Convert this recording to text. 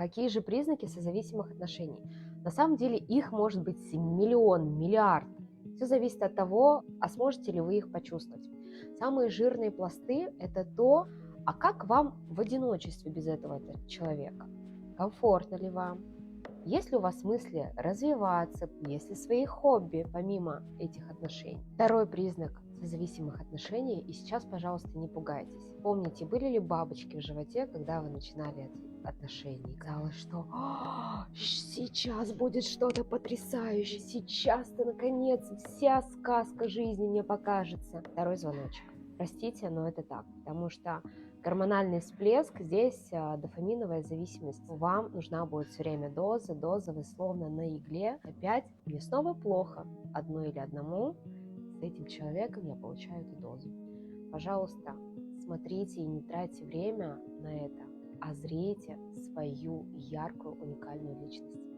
Какие же признаки созависимых отношений? На самом деле их может быть миллион, миллиард. Все зависит от того, а сможете ли вы их почувствовать. Самые жирные пласты – это то, а как вам в одиночестве без этого человека? Комфортно ли вам? Есть ли у вас мысли развиваться, есть ли свои хобби помимо этих отношений? Второй признак созависимых отношений, и сейчас, пожалуйста, не пугайтесь. Помните, были ли бабочки в животе, когда вы начинали эти отношения? Казалось, что сейчас будет что-то потрясающее, сейчас-то, наконец, вся сказка жизни мне покажется. Второй звоночек. Простите, но это так, потому что гормональный всплеск, здесь дофаминовая зависимость. Вам нужна будет все время доза, вы словно на игле. Опять мне снова плохо, одной или одному, с этим человеком я получаю эту дозу. Пожалуйста, смотрите и не тратьте время на это, а зрейте свою яркую, уникальную личность.